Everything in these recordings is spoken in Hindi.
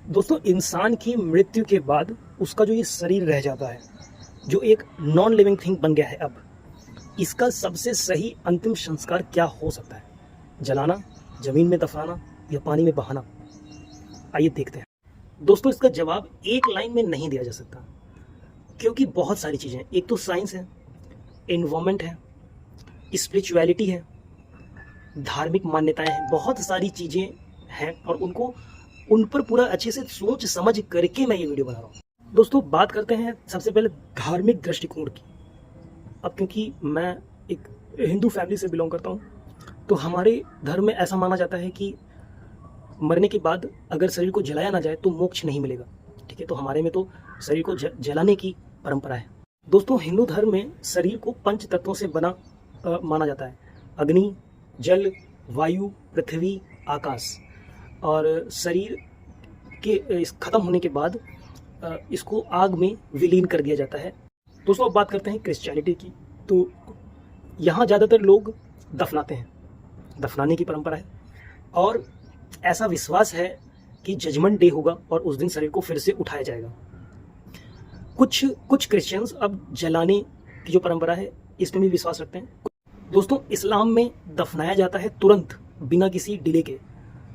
दोस्तों, इंसान की मृत्यु के बाद उसका जो ये शरीर रह जाता है, जो एक नॉन लिविंग थिंग बन गया है अब, इसका सबसे सही अंतिम संस्कार क्या हो सकता है? जलाना, ज़मीन में दफनाना या पानी में बहाना? आइए देखते हैं। दोस्तों, इसका जवाब एक लाइन में नहीं दिया जा सकता, क्योंकि बहुत सारी चीज़ें हैं। एक तो साइंस है, एनवायरनमेंट है, स्पिरिचुअलिटी है, धार्मिक मान्यताएं हैं, बहुत सारी चीज़ें हैं और उन पर पूरा अच्छे से सोच समझ करके मैं ये वीडियो बना रहा हूँ। दोस्तों, बात करते हैं सबसे पहले धार्मिक दृष्टिकोण की। अब क्योंकि मैं एक हिंदू फैमिली से बिलोंग करता हूँ, तो हमारे धर्म में ऐसा माना जाता है कि मरने के बाद अगर शरीर को जलाया ना जाए तो मोक्ष नहीं मिलेगा। ठीक है, तो हमारे में तो शरीर को जलाने की परंपरा है। दोस्तों, हिंदू धर्म में शरीर को पंच तत्वों से बना माना जाता है: अग्नि, जल, वायु, पृथ्वी, आकाश। और शरीर के इस खत्म होने के बाद इसको आग में विलीन कर दिया जाता है। दोस्तों, अब बात करते हैं क्रिश्चियनिटी की। तो यहाँ ज़्यादातर लोग दफनाते हैं, दफनाने की परंपरा है और ऐसा विश्वास है कि जजमेंट डे होगा और उस दिन शरीर को फिर से उठाया जाएगा। कुछ कुछ क्रिश्चियंस अब जलाने की जो परंपरा है इसमें भी विश्वास रखते हैं। दोस्तों, इस्लाम में दफनाया जाता है तुरंत, बिना किसी डिले के।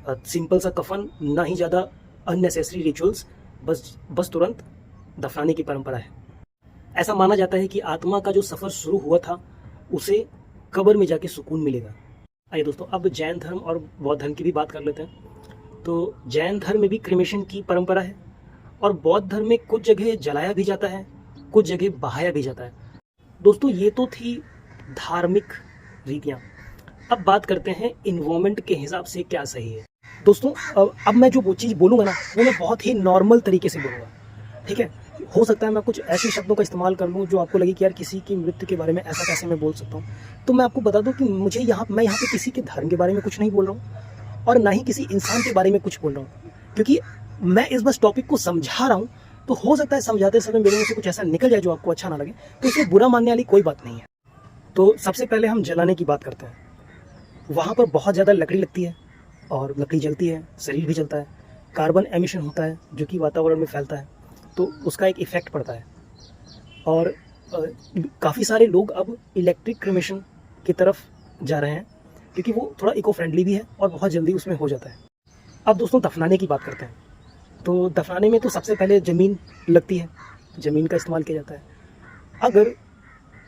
सिंपल सा कफन, ना ही ज़्यादा अननेसेसरी रिचुअल्स, बस तुरंत दफनाने की परंपरा है। ऐसा माना जाता है कि आत्मा का जो सफ़र शुरू हुआ था उसे कब्र में जाके सुकून मिलेगा। आइए दोस्तों, अब जैन धर्म और बौद्ध धर्म की भी बात कर लेते हैं। तो जैन धर्म में भी क्रिमेशन की परंपरा है और बौद्ध धर्म में कुछ जगह जलाया भी जाता है, कुछ जगह बहाया भी जाता है। दोस्तों, ये तो थी धार्मिक रीतियाँ। अब बात करते हैं इन्वायरमेंट के हिसाब से क्या सही है। दोस्तों, अब मैं जो वो चीज़ बोलूँगा ना, वो मैं बहुत ही नॉर्मल तरीके से बोलूँगा। ठीक है, हो सकता है मैं कुछ ऐसे शब्दों का इस्तेमाल कर लूँ जो आपको लगे कि यार किसी की मृत्यु के बारे में ऐसा कैसे मैं बोल सकता हूँ। तो मैं आपको बता दूँ कि मैं यहाँ पे किसी के धर्म के बारे में कुछ नहीं बोल रहा हूँ और ना ही किसी इंसान के बारे में कुछ बोल रहा हूँ, क्योंकि मैं इस बस टॉपिक को समझा रहा हूँ। तो हो सकता है समझाते समय मेरे मुँह से कुछ ऐसा निकल जाए जो आपको अच्छा ना लगे, तो इसमें बुरा मानने वाली कोई बात नहीं है। तो सबसे पहले हम जलाने की बात करते हैं। वहाँ पर बहुत ज़्यादा लकड़ी लगती है और लकड़ी जलती है, शरीर भी जलता है, कार्बन एमिशन होता है जो कि वातावरण में फैलता है, तो उसका एक इफ़ेक्ट पड़ता है। और काफ़ी सारे लोग अब इलेक्ट्रिक क्रिमेशन की तरफ जा रहे हैं, क्योंकि वो थोड़ा इको फ्रेंडली भी है और बहुत जल्दी उसमें हो जाता है। अब दोस्तों, दफनाने की बात करते हैं। तो दफनाने में तो सबसे पहले ज़मीन लगती है, ज़मीन का इस्तेमाल किया जाता है। अगर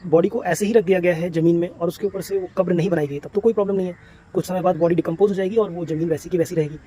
बॉडी को ऐसे ही रख दिया गया है ज़मीन में और उसके ऊपर से वो कब्र नहीं बनाई गई, तब तो कोई प्रॉब्लम नहीं है। कुछ समय बाद बॉडी डिकम्पोज हो जाएगी और वो ज़मीन वैसी की वैसी रहेगी।